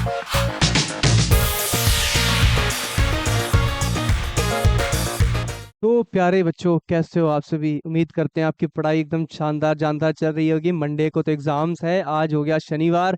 तो प्यारे बच्चों, कैसे हो आप सभी? उम्मीद करते हैं आपकी पढ़ाई एकदम शानदार जानदार चल रही होगी। मंडे को तो एग्जाम्स है, आज हो गया शनिवार।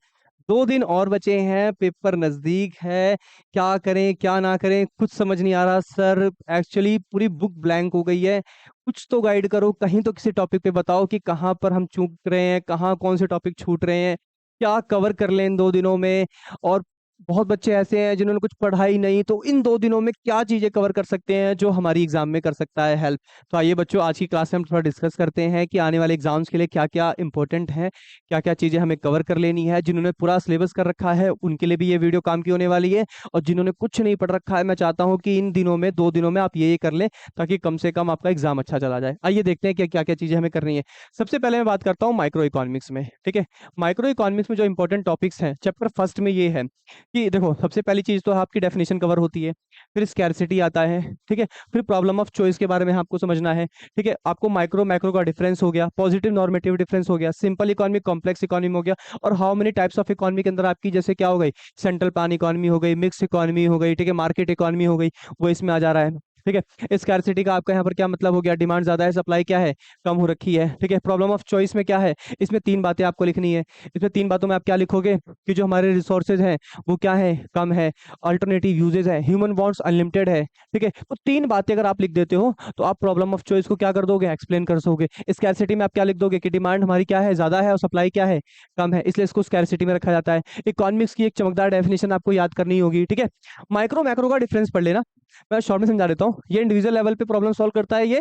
2 दिन और बचे हैं, पेपर नजदीक है। क्या करें क्या ना करें कुछ समझ नहीं आ रहा सर। एक्चुअली पूरी बुक ब्लैंक हो गई है। कुछ तो गाइड करो, कहीं तो किसी टॉपिक पे बताओ कि कहाँ पर हम चूक रहे हैं, कहाँ कौन से टॉपिक छूट रहे हैं, क्या कवर कर लें इन 2 दिनों में। और बहुत बच्चे ऐसे हैं जिन्होंने कुछ पढ़ा ही नहीं, तो इन 2 दिनों में क्या चीजें कवर कर सकते हैं जो हमारी एग्जाम में कर सकता है हेल्प। तो आइए बच्चों, आज की क्लास में हम थोड़ा डिस्कस करते हैं कि आने वाले एग्जाम्स के लिए क्या क्या इंपॉर्टेंट है, क्या क्या चीजें हमें कवर कर लेनी है। जिन्होंने पूरा सिलेबस कर रखा है उनके लिए भी ये वीडियो काम की होने वाली है, और जिन्होंने कुछ नहीं पढ़ रखा है, मैं चाहता हूँ कि इन दिनों में 2 दिनों में आप ये कर लें, ताकि कम से कम आपका एग्जाम अच्छा चला जाए। आइए देखते हैं कि क्या क्या चीजें हमें करनी है। सबसे पहले मैं बात करता हूँ माइक्रो इकोनॉमिक्स में। ठीक है, माइक्रो इकोनॉमिक्स में जो इंपॉर्टेंट टॉपिक्स हैं, चैप्टर फर्स्ट में ये है कि देखो, सबसे पहली चीज तो आपकी डेफिनेशन कवर होती है, फिर स्कैरसिटी आता है, ठीक है, फिर प्रॉब्लम ऑफ चॉइस के बारे में आपको समझना है। ठीक है, आपको माइक्रो मैक्रो का डिफरेंस हो गया, पॉजिटिव नॉर्मेटिव डिफरेंस हो गया, सिंपल इकोनॉमी कॉम्प्लेक्स इकोनॉमी हो गया, और how many types of economy के अंदर आपकी जैसे क्या हो गई, सेंट्रल प्लान इकोनॉमी हो गई, मिक्स इकोनॉमी हो गई, ठीक है, मार्केट इकोनॉमी हो गई, वो इसमें आ जा रहा है। ठीक है, स्कैरसिटी का आपका यहाँ पर क्या मतलब हो गया, डिमांड ज्यादा है, सप्लाई क्या है, कम हो रखी है। ठीक है, प्रॉब्लम ऑफ चॉइस में क्या है, इसमें 3 बातें आपको लिखनी है। इसमें 3 बातों में आप क्या लिखोगे कि जो हमारे रिसोर्सेज हैं वो क्या है, कम है, अल्टरनेटिव यूजेज है, ह्यूमन वांट्स अनलिमिटेड है। ठीक है, तो 3 बातें अगर आप लिख देते हो तो आप प्रॉब्लम ऑफ चॉइस को क्या कर दोगे, एक्सप्लेन कर दोगे। स्कैरसिटी में आप क्या लिख दोगे कि डिमांड हमारी क्या है, ज्यादा है, और सप्लाई क्या है, कम है, इसलिए इसको स्कैरसिटी में रखा जाता है। इकोनॉमिक्स की एक चमकदार डेफिनेशन आपको याद करनी होगी। ठीक है, माइक्रो मैक्रो का डिफरेंस पढ़ लेना, मैं शॉर्ट में समझा देता हूँ। ये इंडिविजुअल लेवल पे प्रॉब्लम सॉल्व करता है, ये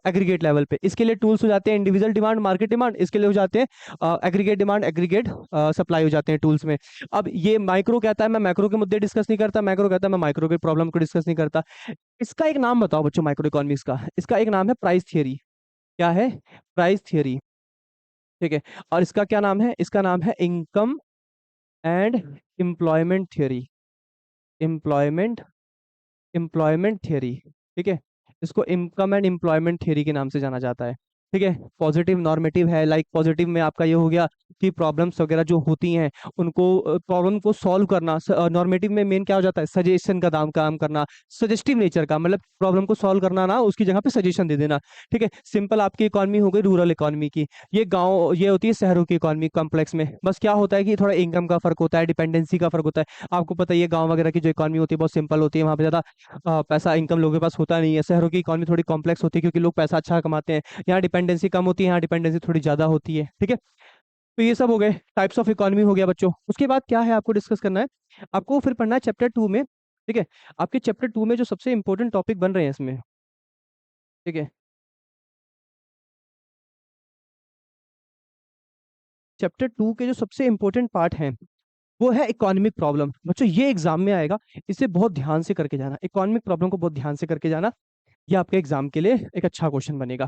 एग्रीगेट लेवल पे इसके लिए टूल्स हो जाते हैं इंडिविजुअल डिमांड, मार्केट डिमांड, इसके लिए हो जाते हैं एग्रीगेट डिमांड, एग्रीगेट सप्लाई हो जाते हैं टूल्स में। अब ये माइक्रो कहता है मैं मैक्रो के मुद्दे डिस्कस नहीं करता, मैक्रो कहता है मैं माइक्रो के प्रॉब्लम को डिस्कस नहीं करता। इसका एक नाम बताओ बच्चों, माइक्रो इकोनॉमिक्स का इसका एक नाम है प्राइस थियरी। क्या है, प्राइस थियरी। ठीक है, और इसका क्या नाम है, इसका नाम है income and employment theory. Employment employment theory. ठीक है, इसको इनकम एंड एम्प्लॉयमेंट थियरी के नाम से जाना जाता है। ठीक है, पॉजिटिव नॉर्मेटिव है, लाइक पॉजिटिव में आपका ये हो गया कि प्रॉब्लम्स वगैरह जो होती हैं उनको, प्रॉब्लम को सॉल्व करना। नॉर्मेटिव में मेन क्या हो जाता है, सजेशन का काम करना, सजेस्टिव नेचर का, मतलब प्रॉब्लम को सॉल्व करना ना, उसकी जगह पे सजेशन दे देना। ठीक है, सिंपल आपकी इकॉनमी हो गई रूरल इकॉनमी की, ये होती है शहरों की इकॉनमी कॉम्प्लेक्स में। बस क्या होता है कि थोड़ा इनकम का फर्क होता है, डिपेंडेंसी का फर्क होता है। आपको पता ही है गाँव वगैरह की जो इकॉनमी होती है बहुत सिंपल होती है, वहाँ पे ज्यादा पैसा इनकम लोगों के पास होता नहीं है। शहरों की इकोनॉमी थोड़ी कॉम्प्लेक्स होती है क्योंकि लोग पैसा अच्छा कमाते हैं, यहाँ डिपेंडेंसी कम होती है, यहाँ डिपेंडेंसी थोड़ी ज्यादा होती है। ठीक है, तो ये सब हो गए टाइप्स ऑफ इकोनॉमी हो गया बच्चों। उसके बाद क्या है आपको डिस्कस करना है, आपको फिर पढ़ना है चैप्टर 2 में। ठीक है, आपके चैप्टर 2 में जो सबसे इंपॉर्टेंट टॉपिक बन रहे हैं इसमें, ठीक है, चैप्टर 2 के जो सबसे इंपॉर्टेंट पार्ट हैं वो है इकोनॉमिक प्रॉब्लम। बच्चों ये एग्जाम में आएगा, इसे बहुत ध्यान से करके जाना, इकोनॉमिक प्रॉब्लम को बहुत ध्यान से करके जाना, ये आपके एग्जाम के लिए एक अच्छा क्वेश्चन बनेगा।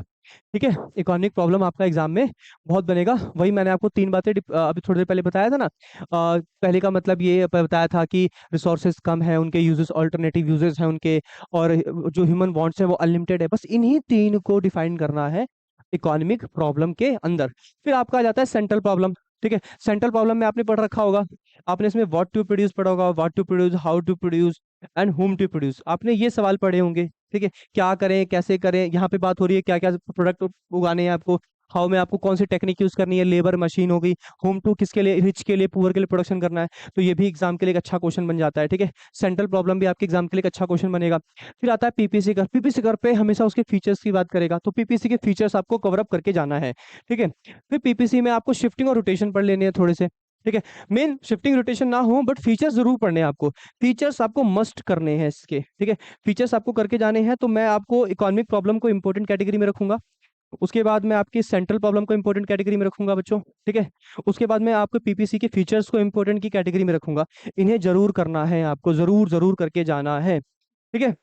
ठीक है, इकोनॉमिक प्रॉब्लम आपका एग्जाम में बहुत बनेगा। वही मैंने आपको 3 बातें अभी थोड़ी देर पहले बताया था ना। पहले का मतलब ये बताया था कि रिसोर्सेज कम है, उनके यूजेस अल्टरनेटिव यूजेस हैं उनके, और जो ह्यूमन वांट्स है वो अनलिमिटेड है। बस इन्हीं 3 को डिफाइन करना है इकोनॉमिक प्रॉब्लम के अंदर। फिर आपका आ जाता है सेंट्रल प्रॉब्लम। ठीक है, सेंट्रल प्रॉब्लम में आपने पढ़ रखा होगा, आपने इसमें व्हाट टू प्रोड्यूस पढ़ा होगा, what to produce, how to produce and whom to produce, आपने ये सवाल पढ़े होंगे। ठीक है, क्या करें कैसे करें, यहाँ पे बात हो रही है क्या क्या प्रोडक्ट उगाने हैं आपको, हाउ में आपको कौन सी टेक्निक यूज करनी है, लेबर मशीन हो गई, होम टू किसके लिए, रिच के लिए, पुअर के लिए प्रोडक्शन करना है। तो ये भी एग्जाम के लिए एक अच्छा क्वेश्चन बन जाता है। ठीक है, सेंट्रल प्रॉब्लम भी आपके एग्जाम के लिए एक अच्छा क्वेश्चन बनेगा। फिर आता है पीपीसी कर, पीपीसी कर पे हमेशा उसके फीचर्स की बात करेगा, तो पीपीसी के फीचर्स आपको कवर अप करके जाना है। ठीक है, फिर पीपीसी में आपको शिफ्टिंग और रोटेशन पढ़ लेने हैं थोड़े से। ठीक है, मेन शिफ्टिंग रोटेशन ना हो बट फीचर्स जरूर पढ़ने हैं आपको, फीचर्स आपको मस्ट करने हैं इसके। ठीक है, फीचर्स आपको करके जाने हैं, तो मैं आपको इकोनॉमिक प्रॉब्लम को इंपॉर्टेंट कैटेगरी में रखूंगा। उसके बाद मैं आपकी सेंट्रल प्रॉब्लम को इंपॉर्टेंट कैटेगरी में रखूंगा बच्चों। ठीक है, उसके बाद मैं आपको पीपीसी के फीचर्स को इंपॉर्टेंट की कैटेगरी में रखूंगा। इन्हें जरूर करना है आपको, जरूर जरूर करके जाना है। ठीक है,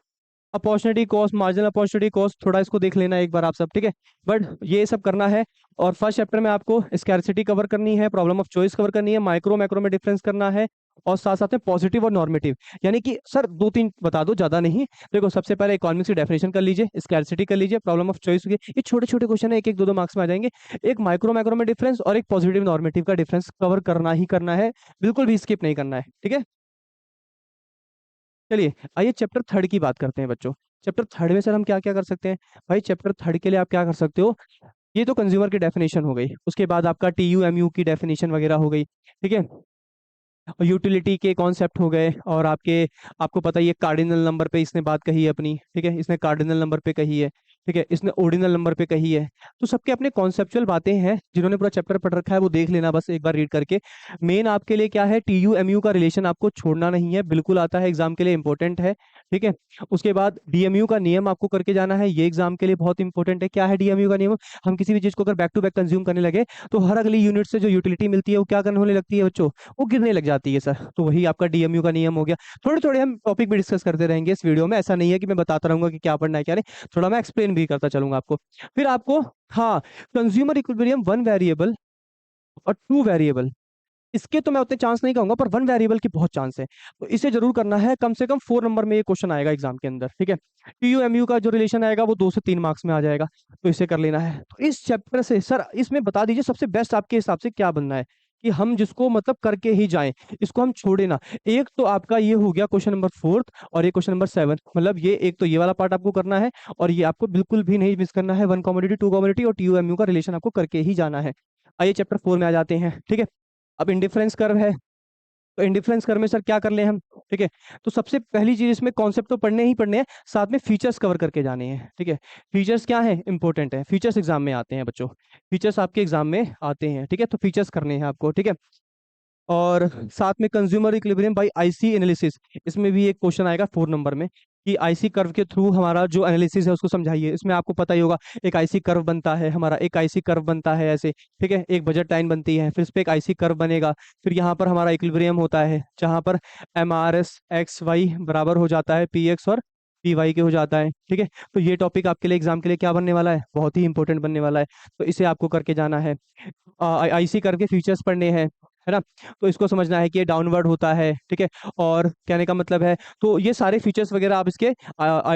opportunity cost, marginal opportunity cost, थोड़ा इसको देख लेना एक बार आप सब। ठीक है, बट ये सब करना है। और फर्स्ट चैप्टर में आपको स्कैरसिटी कवर करनी है, प्रॉब्लम ऑफ चॉइस कवर करनी है, माइक्रो मैक्रो में डिफरेंस करना है, और साथ साथ में पॉजिटिव और नॉर्मेटिव। यानी कि सर दो तीन बता दो, ज्यादा नहीं। देखो सबसे पहले इकोनॉमिक्स की डेफिनेशन कर लीजिए, स्कैरसिटी कर लीजिए, प्रॉब्लम ऑफ चॉइस होगी। ये छोटे छोटे क्वेश्चन है, एक एक दो दो मार्क्स में आ जाएंगे। एक माइक्रो मैक्रो में डिफरेंस और एक पॉजिटिव नॉर्मेटिव का डिफरेंस कवर करना ही करना है, बिल्कुल भी स्किप नहीं करना है, ठीक है। चलिए आइए चैप्टर थर्ड की बात करते हैं बच्चों। चैप्टर थर्ड में सर हम क्या क्या कर सकते हैं? भाई चैप्टर थर्ड के लिए आप क्या कर सकते हो, ये तो कंज्यूमर की डेफिनेशन हो गई, उसके बाद आपका TUMU की डेफिनेशन वगैरह हो गई, ठीक है। यूटिलिटी के कॉन्सेप्ट हो गए, और आपको पता ही है कार्डिनल नंबर पे इसने बात कही है अपनी, ठीक है, इसने कार्डिनल नंबर पे कही है, ठीक है, इसने ऑर्डिनल नंबर पे कही है। तो सबके अपने कॉन्सेप्चुअल बातें हैं, जिन्होंने पूरा चैप्टर पढ़ रखा है वो देख लेना बस एक बार रीड करके। मेन आपके लिए क्या है, TUMU का रिलेशन आपको छोड़ना नहीं है, बिल्कुल आता है एग्जाम के लिए, इंपॉर्टेंट है, ठीक है। उसके बाद DMU का नियम आपको करके जाना है, ये एग्जाम के लिए बहुत इंपॉर्टेंट है। क्या है DMU का नियम? हम किसी भी चीज को अगर बैक टू बैक कंज्यूम करने लगे तो हर अगली यूनिट से जो यूटिलिटी मिलती है वो क्या करने होने लगती है बच्चों, वो गिरने लग जाती है सर। तो वही आपका DMU का नियम हो गया। थोड़े थोड़े हम टॉपिक भी डिस्कस करते रहेंगे इस वीडियो में, ऐसा नहीं है कि मैं बताता रहूंगा कि क्या पढ़ना है क्या नहीं, थोड़ा मैं एक्सप्लेन भी करता चलूंगा आपको। फिर आपको, हाँ, कंज्यूमर इक्विलिब्रियम वन वेरिएबल और टू वेरिएबल, इसके तो मैं उतने चांस नहीं कहूंगा, पर वन वेरिएबल की बहुत चांस है। तो इसे जरूर करना है, कम से कम 4 नंबर में ये क्वेश्चन आएगा एग्जाम के अंदर, ठीक है। TUMU का जो रिलेशन आएगा वो 2 से 3 मार्क्स में आ जाएगा, तो इसे कर लेना है। तो इस चैप्टर से सर इसमें बता दीजिए सबसे बेस्ट आपके हिसाब से क्या बनना है, कि हम जिसको मतलब करके ही जाएं, इसको हम छोड़े ना। एक तो आपका ये हो गया क्वेश्चन नंबर फोर्थ, और ये क्वेश्चन नंबर 7, मतलब ये एक तो ये वाला पार्ट आपको करना है, और ये आपको बिल्कुल भी नहीं मिस करना है, वन कॉमोडिटी टू कॉमोडिटी और TUMU का रिलेशन आपको करके ही जाना है। आइए चैप्टर 4 में आ जाते हैं, ठीक है। अब इंडिफरेंस कर्व है, तो इंडिफरेंस कर्व में सर क्या कर ले हम, ठीक है। तो सबसे पहली चीज इसमें कॉन्सेप्ट तो पढ़ने ही पढ़ने हैं, साथ में फीचर्स कवर करके जाने हैं, ठीक है। फीचर्स क्या है, इंपॉर्टेंट है, फीचर्स एग्जाम में आते हैं बच्चों, फीचर्स आपके एग्जाम में आते हैं, ठीक है। तो फीचर्स करने हैं आपको, ठीक है। और साथ में consumer equilibrium bye IC analysis, इसमें भी एक क्वेश्चन आएगा 4 नंबर में, कि IC कर्व के थ्रू हमारा जो एनालिसिस है उसको समझाइए। इसमें आपको पता ही होगा, एक IC कर्व बनता है हमारा, एक IC कर्व बनता है ऐसे, ठीक है, एक बजट लाइन बनती है, फिर इस पे एक IC कर्व बनेगा, फिर यहाँ पर हमारा इक्विलिब्रियम होता है, जहाँ पर MRS XY बराबर हो जाता है PX और PY के हो जाता है, ठीक है। तो ये टॉपिक आपके लिए एग्जाम के लिए क्या बनने वाला है, बहुत ही इंपॉर्टेंट बनने वाला है, तो इसे आपको करके जाना है। IC कर्व के फीचर्स पढ़ने हैं, है ना। तो इसको समझना है कि ये डाउनवर्ड होता है, ठीक है, और कहने का मतलब है, तो ये सारे फीचर्स वगैरह आप इसके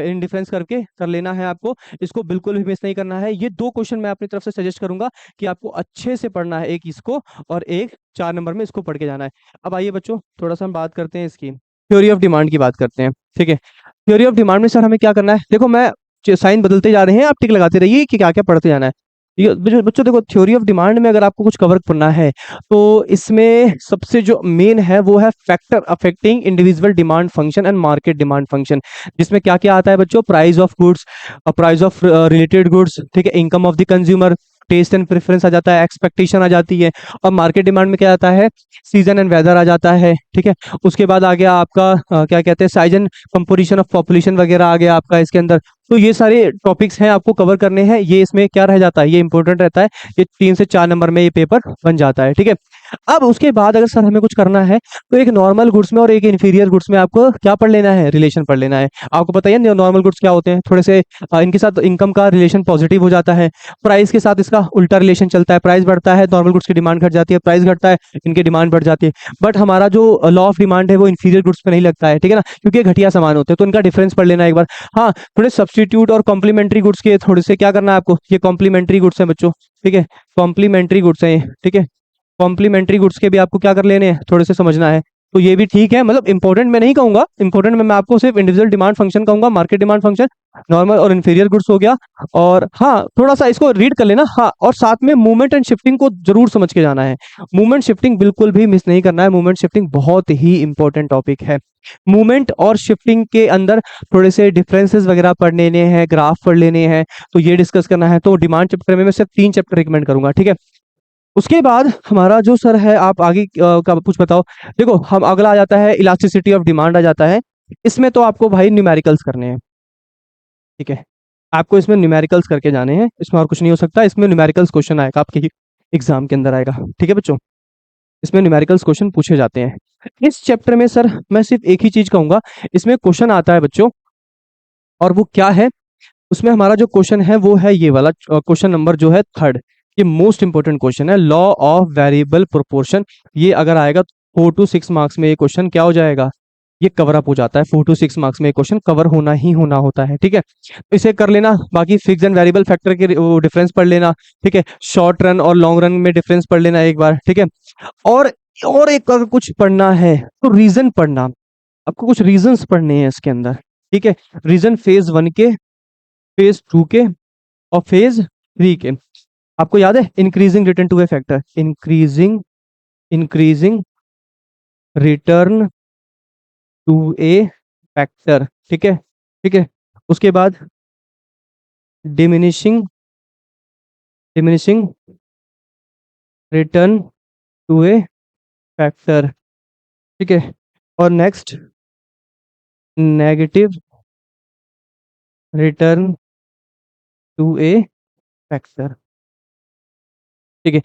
इन डिफरेंस करके कर लेना है आपको, इसको बिल्कुल भी मिस नहीं करना है। ये 2 क्वेश्चन मैं अपनी तरफ से सजेस्ट करूंगा कि आपको अच्छे से पढ़ना है, एक इसको और एक 4 नंबर में इसको पढ़ के जाना है। अब आइए बच्चों थोड़ा सा हम बात करते हैं इसकी थ्योरी ऑफ डिमांड की बात करते हैं, ठीक है। थ्योरी ऑफ डिमांड में सर हमें क्या करना है, देखो मैं साइन बदलते जा रहे हैं, आप टिक लगाते रहिए कि क्या क्या पढ़ते जाना है। ये बच्चों बच्चों देखो, थ्योरी ऑफ डिमांड में अगर आपको कुछ कवर करना है, तो इसमें सबसे जो मेन है वो है factor affecting individual demand function and market demand function, जिसमें क्या क्या आता है बच्चों, price of goods, price of related goods, ठीक है, income of the consumer, taste and preference आ जाता है, एक्सपेक्टेशन आ जाती है, और मार्केट डिमांड में क्या आता है, सीजन एंड वेदर आ जाता है, ठीक है। उसके बाद आ गया आपका क्या कहते हैं, size and composition of population वगैरह आ गया आपका इसके अंदर। तो ये सारे टॉपिक्स हैं आपको कवर करने हैं, ये इसमें क्या रह जाता है, ये इंपॉर्टेंट रहता है, ये 3 से 4 नंबर में ये पेपर बन जाता है, ठीक है। अब उसके बाद अगर सर हमें कुछ करना है, तो एक नॉर्मल गुड्स में और एक इंफीरियर गुड्स में आपको क्या पढ़ लेना है, रिलेशन पढ़ लेना है। आपको पता ही है नॉर्मल गुड्स क्या होते हैं, थोड़े से इनके साथ इनकम का रिलेशन पॉजिटिव हो जाता है, प्राइस के साथ इसका उल्टा रिलेशन चलता है, प्राइस बढ़ता है नॉर्मल गुड्स की डिमांड घट जाती है, प्राइस घटता है इनकी डिमांड बढ़ जाती है। बट हमारा जो लॉ ऑफ डिमांड है वो इंफीरियर गुड्स पे नहीं लगता है, ठीक है ना, क्योंकि ये घटिया सामान होते हैं, तो इनका डिफरेंस पढ़ लेना एक बार। हाँ, थोड़े सब्सटीट्यूट और कॉम्प्लीमेंट्री गुड्स के थोड़े से क्या करना है आपको, ये कॉम्प्लीमेंट्री गुड्स हैं बच्चों, ठीक है, कॉम्प्लीमेंट्री गुड्स हैं ये, ठीक है। कॉम्प्लीमेंट्री गुड्स के भी आपको क्या कर लेने हैं, थोड़े से समझना है। तो ये भी ठीक है, मतलब इंपॉर्टेंट मैं नहीं कहूंगा, इंपॉर्टेंट में मैं आपको सिर्फ इंडिविजुअल डिमांड फंक्शन कहूंगा, मार्केट डिमांड फंक्शन, नॉर्मल और इंफीरियर गुड्स हो गया। और हाँ, थोड़ा सा इसको रीड कर लेना, हाँ, और साथ में मूवमेंट एंड शिफ्टिंग को जरूर समझ के जाना है। मूवमेंट शिफ्टिंग बिल्कुल भी मिस नहीं करना है, मूवमेंट शिफ्टिंग बहुत ही इंपॉर्टेंट टॉपिक है। मूवमेंट और शिफ्टिंग के अंदर थोड़े से डिफरेंसेस वगैरह पढ़ लेने हैं, ग्राफ पढ़ लेने हैं, तो ये डिस्कस करना है। तो डिमांड चैप्टर में मैं सिर्फ 3 चैप्टर रिकमेंड करूंगा, ठीक है। उसके बाद हमारा जो सर है, आप आगे का कुछ बताओ। देखो हम अगला आ जाता है इलास्टिसिटी ऑफ डिमांड आ जाता है। इसमें तो आपको भाई न्यूमेरिकल्स करने हैं, ठीक है, आपको इसमें न्यूमेरिकल्स करके जाने हैं, इसमें और कुछ नहीं हो सकता, इसमें न्यूमेरिकल्स क्वेश्चन आएगा आपके एग्जाम के अंदर आएगा, ठीक है बच्चों, इसमें न्यूमेरिकल्स क्वेश्चन पूछे जाते हैं। इस चैप्टर में सर मैं सिर्फ एक ही चीज कहूंगा, इसमें क्वेश्चन आता है बच्चों, और वो क्या है, उसमें हमारा जो क्वेश्चन है वो है ये वाला क्वेश्चन नंबर जो है थर्ड, ये मोस्ट इंपोर्टेंट क्वेश्चन है, लॉ ऑफ वेरिएबल प्रोपोर्शन। ये अगर आएगा 4 to 6 मार्क्स में ये क्वेश्चन क्या हो जाएगा, ये कवर अप हो जाता है। 4 to 6 मार्क्स में ये क्वेश्चन कवर होना ही होना होता है, ठीक है। तो इसे कर लेना, बाकी फिक्स एंड वेरिएबल फैक्टर के वो डिफरेंस पढ़ लेना, ठीक है। शॉर्ट रन और लॉन्ग रन में डिफरेंस पढ़ लेना एक बार, ठीक है। और और एक अगर कुछ पढ़ना है तो रीजन पढ़ना, आपको कुछ रीजंस पढ़ने हैं इसके अंदर, ठीक है। रीजन फेज 1 के, फेज 2 के और फेज 3 के। आपको याद है increasing return to a factor, increasing increasing return to a factor, ठीक है, ठीक है। उसके बाद diminishing diminishing return to a factor, ठीक है। और next negative return to a factor, ठीक है।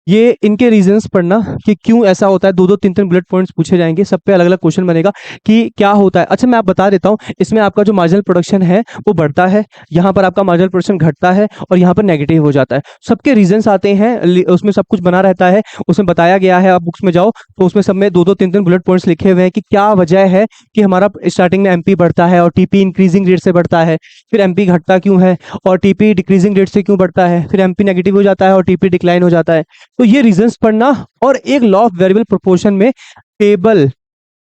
ये इनके रीजंस पढ़ना कि क्यों ऐसा होता है, दो दो तीन तीन बुलेट पॉइंट्स पूछे जाएंगे, सब पे अलग अलग क्वेश्चन बनेगा कि क्या होता है। अच्छा मैं आप बता देता हूँ, इसमें आपका जो मार्जिनल प्रोडक्शन है वो बढ़ता है, यहाँ पर आपका मार्जिनल प्रोडक्शन घटता है और यहाँ पर नेगेटिव हो जाता है। सबके रीजंस आते हैं, उसमें सब कुछ बना रहता है, उसमें बताया गया है। आप बुक्स में जाओ तो उसमें सब में दो दो तीन तीन बुलेट पॉइंट्स लिखे हुए हैं कि क्या वजह है कि हमारा स्टार्टिंग में एमपी बढ़ता है और टीपी इंक्रीजिंग रेट से बढ़ता है, फिर एमपी घटता क्यों है और टीपी डिक्रीजिंग रेट से क्यों बढ़ता है, फिर एमपी नेगेटिव हो जाता है और टीपी डिक्लाइन हो जाता है। तो ये रीजंस पढ़ना। और एक लॉ ऑफ वेरिएबल प्रोपोर्शन में table,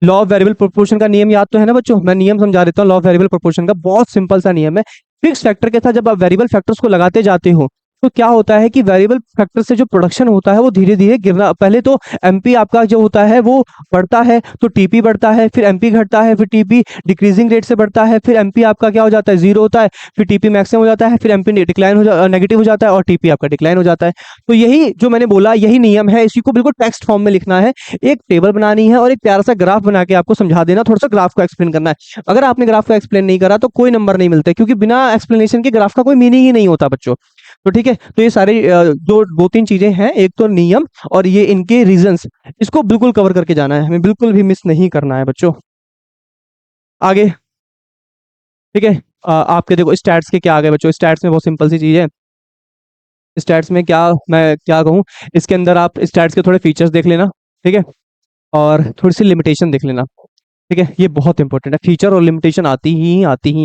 law of variable proportion का नियम याद तो है ना बच्चों, मैं नियम समझा देता हूँ। लॉ ऑफ वेरिएबल प्रोपोर्शन का बहुत सिंपल सा नियम है, फिक्स फैक्टर के साथ जब आप वेरिएबल फैक्टर्स को लगाते जाते हो तो क्या होता है कि वेरिएबल फैक्टर से जो प्रोडक्शन होता है वो धीरे धीरे गिरना, पहले तो एमपी आपका जो होता है वो बढ़ता है तो टीपी बढ़ता है, फिर एमपी घटता है, फिर टीपी डिक्रीजिंग रेट से बढ़ता है, फिर एमपी आपका क्या हो जाता है, जीरो होता है, फिर टीपी मैक्सिमम हो जाता है, फिर एमपी डिक्लाइन नेगेटिव हो जाता है और टीपी आपका डिक्लाइन हो जाता है। तो यही जो मैंने बोला यही नियम है, इसी को बिल्कुल टेक्स्ट फॉर्म में लिखना है, एक टेबल बनानी है और एक प्यारा सा ग्राफ बना के आपको समझा देना, थोड़ा सा ग्राफ को एक्सप्लेन करना है। अगर आपने ग्राफ को एक्सप्लेन नहीं करा तो कोई नंबर नहीं मिलते, क्योंकि बिना एक्सप्लेनेशन के ग्राफ का कोई मीनिंग ही नहीं होता बच्चों। तो ठीक है, तो ये सारे जो दो तीन चीजें हैं, एक तो नियम और ये इनके रीजंस, इसको बिल्कुल कवर करके जाना है, हमें बिल्कुल भी मिस नहीं करना है बच्चों। आगे, ठीक है। आपके देखो स्टैट्स के क्या आ गए बच्चों, स्टैट्स में बहुत सिंपल सी चीज है। स्टैट्स में क्या, मैं क्या कहूँ, इसके अंदर आप स्टैट्स के थोड़े फीचर्स देख लेना, ठीक है, और थोड़ी सी लिमिटेशन देख लेना, ठीक है। ये बहुत इंपॉर्टेंट है, फीचर और लिमिटेशन आती ही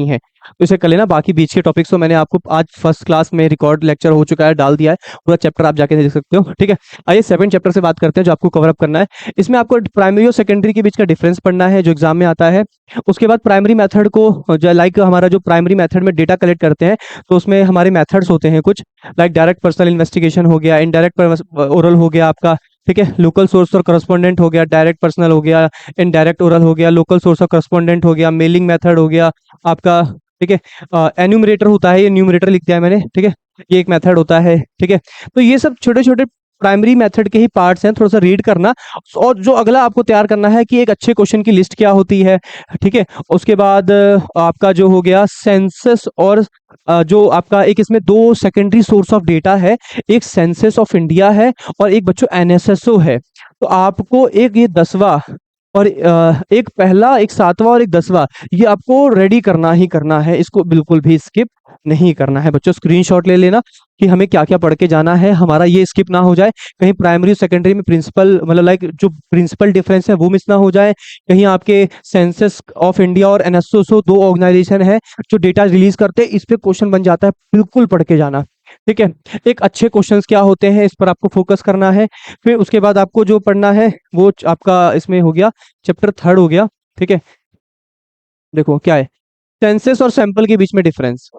है, तो इसे कर लेना। बाकी बीच के टॉपिक्स तो मैंने आपको आज फर्स्ट क्लास में रिकॉर्ड लेक्चर हो चुका है, डाल दिया है, पूरा चैप्टर आप जाके देख सकते हो, ठीक है। आइए 7 चैप्टर से बात करते हैं जो आपको कवर अप करना है। इसमें आपको प्राइमरी और सेकेंडरी के बीच का डिफरेंस पढ़ना है जो एग्जाम में आता है। उसके बाद प्राइमरी मेथड को, लाइक हमारा जो प्राइमरी मेथड में डेटा कलेक्ट करते हैं तो उसमें हमारे मेथड्स होते हैं कुछ, लाइक डायरेक्ट पर्सनल इन्वेस्टिगेशन हो गया, इनडायरेक्ट ओरल हो गया आपका, ठीक है, लोकल सोर्स और करस्पॉन्डेंट हो गया, डायरेक्ट पर्सनल हो गया, इनडायरेक्ट ओरल हो गया, लोकल सोर्स और करस्पॉन्डेंट हो गया, मेलिंग मेथड हो गया आपका, ठीक है। एन्यूमरेटर होता है, ये न्यूमरेटर लिख दिया है मैंने, ठीक है, ये एक मेथड होता है, ठीक है। तो ये सब छोटे छोटे प्राइमरी मेथड के ही पार्ट्स हैं, थोड़ा सा रीड करना। और जो अगला आपको तैयार करना है कि एक अच्छे क्वेश्चन की लिस्ट क्या होती है, ठीक है। उसके बाद आपका जो हो गया सेंसस और जो आपका एक इसमें दो सेकेंडरी सोर्स ऑफ डेटा है, एक सेंसस ऑफ इंडिया है और एक बच्चों एनएसएसओ है। तो आपको एक ये 10वां और एक पहला, एक 7वां और एक 10वां, ये आपको रेडी करना ही करना है, इसको बिल्कुल भी स्किप नहीं करना है बच्चों। स्क्रीनशॉट ले लेना कि हमें क्या क्या पढ़ के जाना है, हमारा ये स्किप ना हो जाए, कहीं प्राइमरी सेकेंडरी में प्रिंसिपल मतलब लाइक जो प्रिंसिपल डिफरेंस है वो मिस ना हो जाए, कहीं आपके सेंसस ऑफ इंडिया और एनएसओ दो ऑर्गेनाइजेशन है जो डेटा रिलीज करते हैं, इस पे क्वेश्चन बन जाता है, बिल्कुल पढ़ के जाना, ठीक है। एक अच्छे क्वेश्चंस क्या होते हैं इस पर आपको फोकस करना है। फिर उसके बाद आपको जो पढ़ना है वो आपका इसमें हो गया चैप्टर 3 हो गया, ठीक है। देखो क्या है, सेंसस और सैंपल के बीच में डिफरेंस,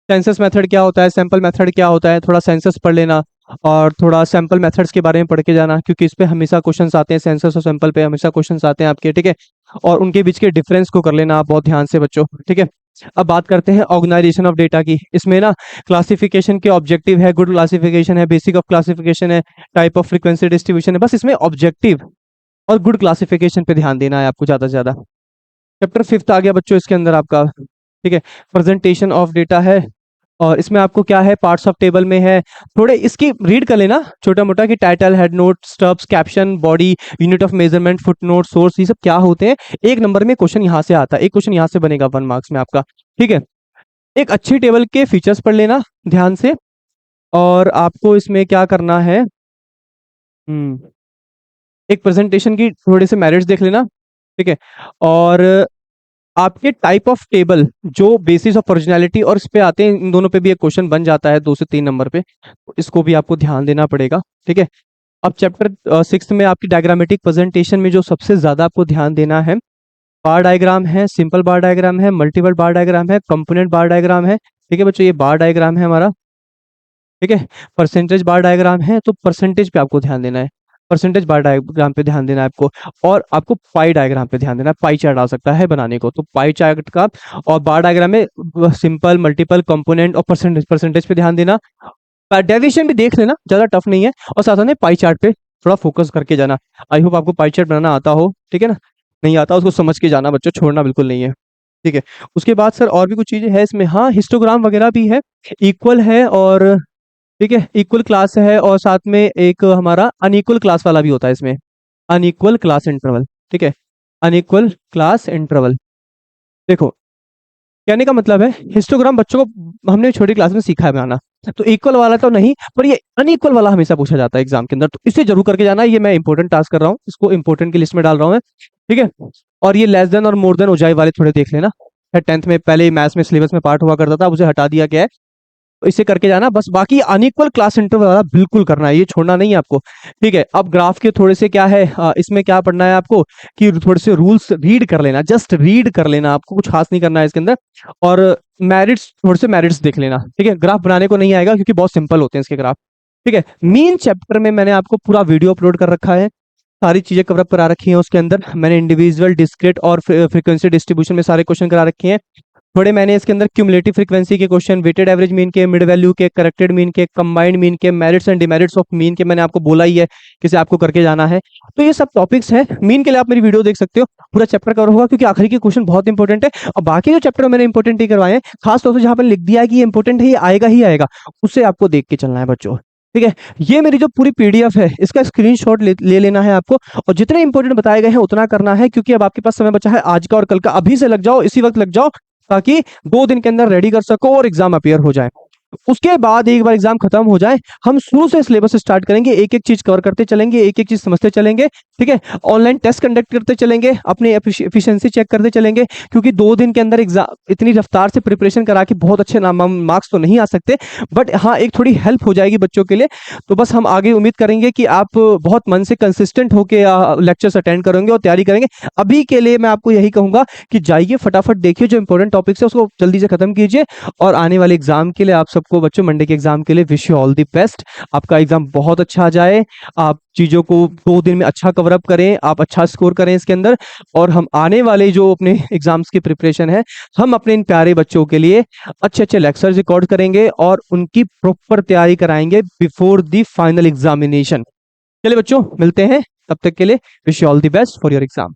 सेंसस मेथड क्या होता है, सैंपल मेथड क्या होता है, थोड़ा सेंसस पढ़ लेना और थोड़ा सैंपल मेथड्स के बारे में पढ़ के जाना, क्योंकि इस पे हमेशा क्वेश्चंस आते हैं, सेंसस और सैंपल पे हमेशा क्वेश्चंस आते हैं आपके, ठीक है। और उनके बीच के डिफरेंस को कर लेना आप बहुत ध्यान से बच्चों, ठीक है। अब बात करते हैं ऑर्गेनाइजेशन ऑफ डेटा की। इसमें ना क्लासिफिकेशन के ऑब्जेक्टिव है, गुड क्लासिफिकेशन है, बेसिक ऑफ क्लासिफिकेशन है, टाइप ऑफ फ्रीक्वेंसी डिस्ट्रीब्यूशन है, बस इसमें ऑब्जेक्टिव और गुड क्लासिफिकेशन पे ध्यान देना है आपको ज्यादा से ज्यादा। चैप्टर 5 आ गया बच्चों इसके अंदर आपका, ठीक है, प्रेजेंटेशन ऑफ डेटा है। और इसमें आपको क्या है, पार्ट्स ऑफ टेबल में है, थोड़े इसकी रीड कर लेना छोटा मोटा कि title, head note, stubs, caption, body, unit of measurement, foot note, source, ये सब क्या होते हैं। एक नंबर में क्वेश्चन यहाँ से आता है, एक क्वेश्चन यहाँ से बनेगा 1 मार्क्स में आपका, ठीक है। एक अच्छी टेबल के फीचर्स पढ़ लेना ध्यान से। और आपको इसमें क्या करना है, हम्म एक प्रेजेंटेशन की थोड़े से मेरिट्स देख लेना, ठीक है। और आपके टाइप ऑफ टेबल जो बेसिस ऑफ ओरिजिनलिटी और इस पे आते हैं, इन दोनों पे भी एक क्वेश्चन बन जाता है 2 से 3 नंबर पे, तो इसको भी आपको ध्यान देना पड़ेगा, ठीक है। अब चैप्टर 6 में आपकी डायग्रामेटिक प्रेजेंटेशन में जो सबसे ज्यादा आपको ध्यान देना है, बार डायग्राम है, सिंपल बार डायग्राम है, मल्टीपल बार डायग्राम है, कंपोनेंट बार डायग्राम है, ठीक है बच्चों। ये बार डायग्राम है हमारा, ठीक है। परसेंटेज बार डायग्राम है, तो परसेंटेज पे आपको ध्यान देना है, परसेंटेज बार डायग्राम पे ध्यान देना है आपको। और आपको पाई डायग्राम पे ध्यान देना है, पाई चार्ट आ सकता है बनाने को, तो पाई चार्ट का और बार डायग्राम में सिंपल, मल्टीपल, कंपोनेंट और परसेंटेज, परसेंटेज पे ध्यान देना। डेविएशन भी देख लेना, ज्यादा टफ नहीं है। और साथ में पाई चार्ट पे थोड़ा फोकस करके जाना। आई होप आपको पाई चार्ट बनाना आता हो, ठीक है ना। नहीं आता उसको समझ के जाना बच्चों, छोड़ना बिल्कुल नहीं है, ठीक है। उसके बाद सर और भी कुछ चीजें हैं इसमें, हाँ हिस्टोग्राम वगैरह भी है, इक्वल है और ठीक है, इक्वल क्लास है, और साथ में एक हमारा अनइक्वल क्लास वाला भी होता है इसमें, अनइक्वल क्लास इंटरवल, ठीक है। अनइक्वल क्लास इंटरवल, देखो कहने का मतलब है हिस्टोग्राम बच्चों को हमने छोटी क्लास में सीखा है बनाना, तो इक्वल वाला तो नहीं, पर ये अनइक्वल वाला हमेशा पूछा जाता है एग्जाम के अंदर, तो इसे जरूर करके जाना है। ये मैं इंपॉर्टेंट टास्क कर रहा हूँ, इसको इंपॉर्टेंट की लिस्ट में डाल रहा हूँ मैं, ठीक है। और ये लेस देन और मोर देन ऊंचाई वाले थोड़े देख लेना, 10th में पहले मैथ्स में सिलेबस में पार्ट हुआ करता था, अब उसे हटा दिया गया है, तो इसे करके जाना बस। बाकी अनइक्वल क्लास इंटरवल वाला बिल्कुल करना है, ये छोड़ना नहीं है आपको, ठीक है। अब ग्राफ के थोड़े से क्या है, इसमें क्या पढ़ना है आपको कि थोड़े से रूल्स रीड कर लेना, जस्ट रीड कर लेना, आपको कुछ खास नहीं करना है इसके अंदर। और मेरिट्स, थोड़े से मेरिट्स देख लेना, ठीक है। ग्राफ बनाने को नहीं आएगा क्योंकि बहुत सिंपल होते हैं इसके ग्राफ, ठीक है। मीन चैप्टर में मैंने आपको पूरा वीडियो अपलोड कर रखा है, सारी चीजें कवर अप करा रखी हैं उसके अंदर, मैंने इंडिविजुअल, डिस्क्रीट और फ्रीक्वेंसी डिस्ट्रीब्यूशन में सारे क्वेश्चन करा रखे हैं। थोड़े मैंने इसके अंदर क्यूमुलेटिव फ्रीक्वेंसी के क्वेश्चन, वेटेड एवरेज मीन के, मिड वैल्यू के, करेक्टेड मीन के, कंबाइंड मीन के, merits and demerits of mean के मैंने आपको बोला ही है किसे आपको करके जाना है। तो ये सब टॉपिक्स हैं, मीन के लिए आप मेरी वीडियो देख सकते हो, पूरा चैप्टर कवर होगा क्योंकि आखिरी के क्वेश्चन बहुत इंपॉर्टेंट है। और बाकी जो चैप्टर मैंने इंपॉर्टेंट ही करवाए हैं, खास तौर से जहां पर लिख दिया है कि ये इंपॉर्टेंट है, ये आएगा ही आएगा, उससे आपको देख के चलना है बच्चों, ठीक है। ये मेरी जो पूरी पीडीएफ है इसका स्क्रीनशॉट ले लेना है आपको, और जितने इंपॉर्टेंट बताए गए हैं उतना करना है, क्योंकि अब आपके पास समय बचा है आज का और कल का, अभी से लग जाओ, इसी वक्त लग जाओ, ताकि 2 दिन के अंदर रेडी कर सको और एग्जाम अपियर हो जाए। उसके बाद एक बार एग्जाम खत्म हो जाए, हम शुरू से सिलेबस स्टार्ट करेंगे, एक एक चीज कवर करते चलेंगे, एक एक चीज समझते चलेंगे, ठीक है। ऑनलाइन टेस्ट कंडक्ट करते चलेंगे, अपनी एफिशिएंसी चेक करते चलेंगे, क्योंकि 2 दिन के अंदर एग्जाम इतनी रफ्तार से प्रिपरेशन करा के बहुत अच्छे मार्क्स तो नहीं आ सकते, बट हाँ एक थोड़ी हेल्प हो जाएगी बच्चों के लिए। तो बस हम आगे उम्मीद करेंगे कि आप बहुत मन से कंसिस्टेंट होके लेक्चर्स अटेंड करेंगे और तैयारी करेंगे। अभी के लिए मैं आपको यही कहूंगा कि जाइए फटाफट देखिए जो इंपॉर्टेंट टॉपिक्स है उसको जल्दी से खत्म कीजिए, और आने वाले एग्जाम के लिए आप सबको बच्चों, मंडे के एग्जाम के लिए wish you all the best. आपका एग्जाम बहुत अच्छा आ जाए, आप चीजों को 2 दिन में अच्छा कवर अप करें, आप अच्छा स्कोर करें इसके अंदर, और हम आने वाले जो अपने एग्जाम्स की प्रिपरेशन है, हम अपने इन प्यारे बच्चों के लिए अच्छे अच्छे लेक्चर रिकॉर्ड करेंगे और उनकी प्रॉपर तैयारी कराएंगे बिफोर द फाइनल एग्जामिनेशन। चलिए बच्चों मिलते हैं, तब तक के लिए wish you all the best for your exam.